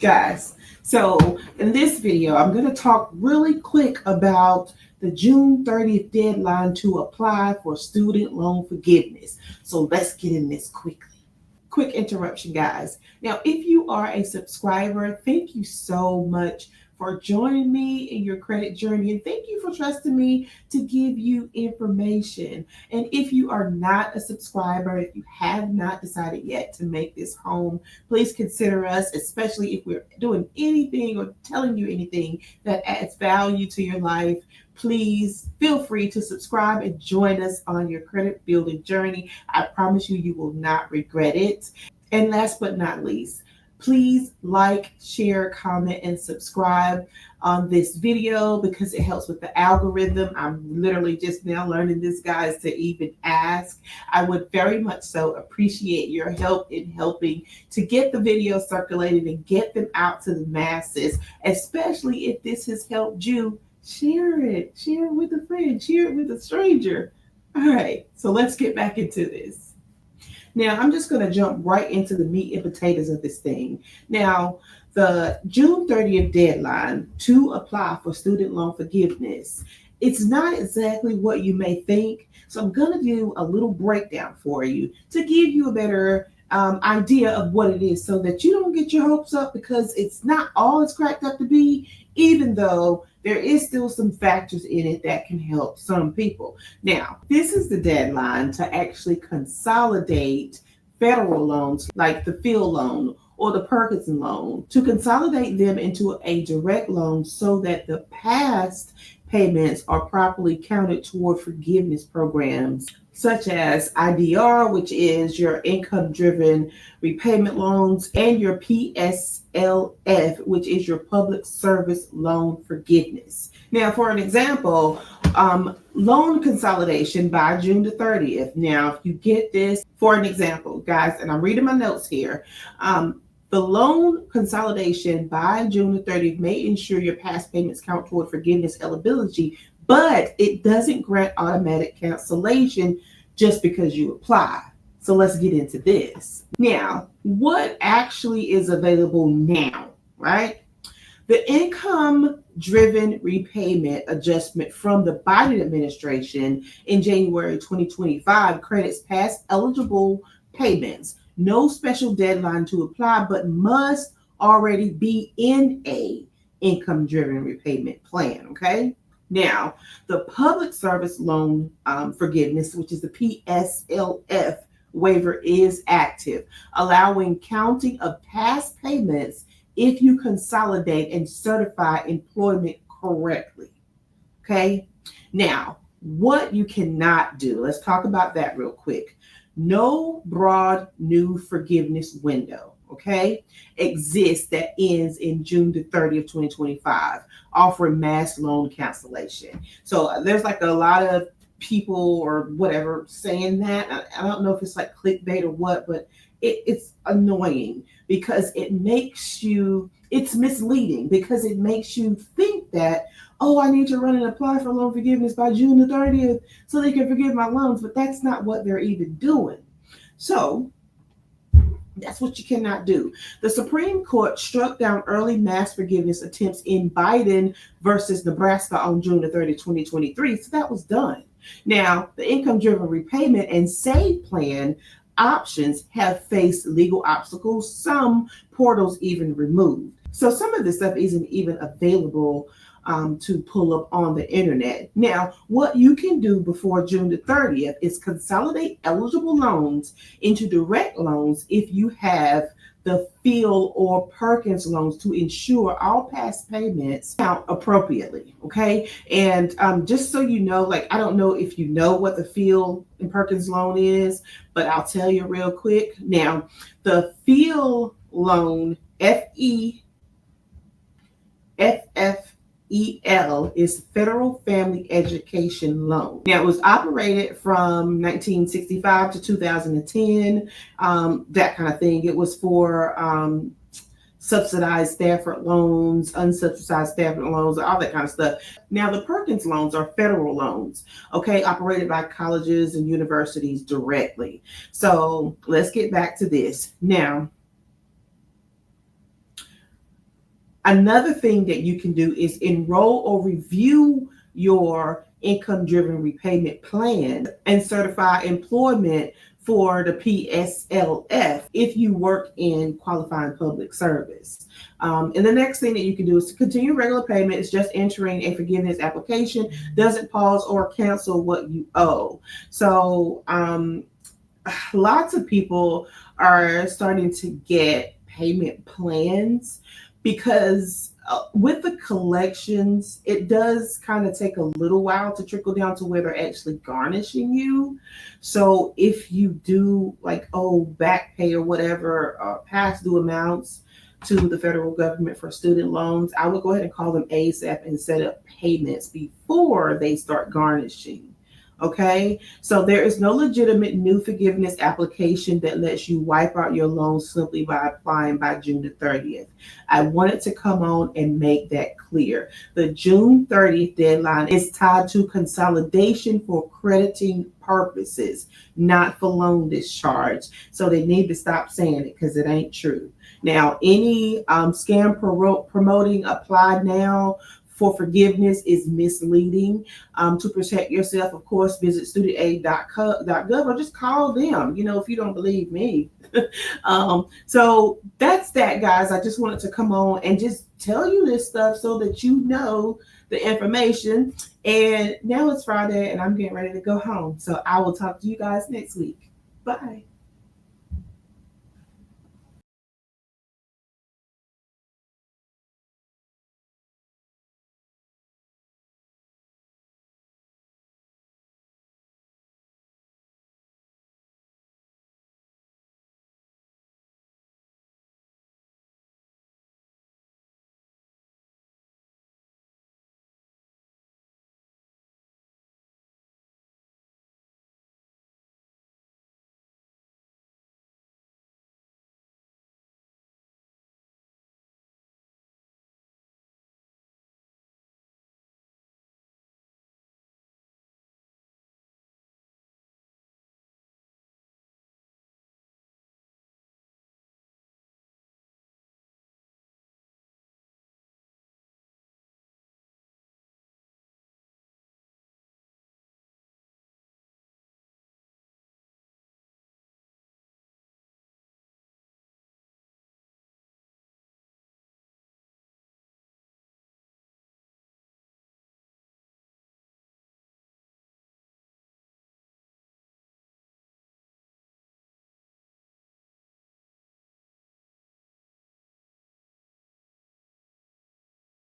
Guys, so in this video, I'm going to talk really quick about the June 30th deadline to apply for student loan forgiveness. So let's get in this quickly. Quick interruption, guys. Now, if you are a subscriber, thank you so much for joining me in your credit journey, and thank you for trusting me to give you information. And if you are not a subscriber, if you have not decided yet to make this home, please consider us, especially if we're doing anything or telling you anything that adds value to your life. Please feel free to subscribe and join us on your credit building journey. I promise you, you will not regret it. And last but not least, please like, share, comment, and subscribe on this video because it helps with the algorithm. I'm literally just now learning this, guys, to even ask. I would very much so appreciate your help in helping to get the videos circulated and get them out to the masses, especially if this has helped you. Share it with a friend, share it with a stranger. All right, so let's get back into this. Now, I'm just going to jump right into the meat and potatoes of this thing. Now, the June 30th deadline to apply for student loan forgiveness, it's not exactly what you may think. So I'm going to do a little breakdown for you to give you a better idea of what it is so that you don't get your hopes up, because it's not all it's cracked up to be, even though there is still some factors in it that can help some people. Now, this is the deadline to actually consolidate federal loans like the Field loan or the Perkins loan, to consolidate them into a direct loan so that the past payments are properly counted toward forgiveness programs such as IDR, which is your income-driven repayment loans, and your PSLF, which is your public service loan forgiveness. Now, for an example, loan consolidation by June the 30th. Now, if you get this, for an example, guys, and I'm reading my notes here, the loan consolidation by June the 30th may ensure your past payments count toward forgiveness eligibility, but it doesn't grant automatic cancellation just because you apply. So let's get into this. Now, what actually is available now, right? The income-driven repayment adjustment from the Biden administration in January 2025 credits past eligible payments. No special deadline to apply, but must already be in a income-driven repayment plan, okay? Now, the public service loan forgiveness, which is the PSLF waiver, is active, allowing counting of past payments if you consolidate and certify employment correctly. Okay? Now, what you cannot do, let's talk about that real quick. No broad new forgiveness window, okay, exists that ends in June the 30th, 2025, offering mass loan cancellation. So there's like a lot of people or whatever saying that. I don't know if it's like clickbait or what, but it's annoying because it's misleading because it makes you think that, oh, I need to run and apply for loan forgiveness by June the 30th so they can forgive my loans, but that's not what they're even doing. So that's what you cannot do. The Supreme Court struck down early mass forgiveness attempts in Biden versus Nebraska on June the 30th, 2023. So that was done. Now, the income-driven repayment and save plan options have faced legal obstacles, some portals even removed. So some of this stuff isn't even available to pull up on the internet. Now, what you can do before June the 30th is consolidate eligible loans into direct loans if you have the Field or Perkins loans to ensure all past payments count appropriately, okay? And just so you know, like, I don't know if you know what the Field and Perkins loan is, but I'll tell you real quick. Now, the Field loan, FEL, is Federal Family Education Loan. Now, it was operated from 1965 to 2010, that kind of thing. It was for subsidized Stafford loans, unsubsidized Stafford loans, all that kind of stuff. Now, the Perkins loans are federal loans, okay, operated by colleges and universities directly. So let's get back to this. Now, Another thing that you can do is enroll or review your income-driven repayment plan and certify employment for the PSLF if you work in qualifying public service. And the next thing that you can do is to continue regular payment. It's just entering a forgiveness application, doesn't pause or cancel what you owe. So lots of people are starting to get payment plans because with the collections, it does kind of take a little while to trickle down to where they're actually garnishing you. So if you do like back pay or whatever, past due amounts to the federal government for student loans, I would go ahead and call them ASAP and set up payments before they start garnishing. Okay, so there is no legitimate new forgiveness application that lets you wipe out your loan simply by applying by June the 30th. I wanted to come on and make that clear. The June 30th deadline is tied to consolidation for crediting purposes, not for loan discharge. So they need to stop saying it because it ain't true. Now, any scam promoting apply now for forgiveness is misleading. To protect yourself, of course, visit studentaid.gov or just call them, if you don't believe me. So that's that, guys. I just wanted to come on and just tell you this stuff so that you know the information. And now it's Friday and I'm getting ready to go home. So I will talk to you guys next week. Bye.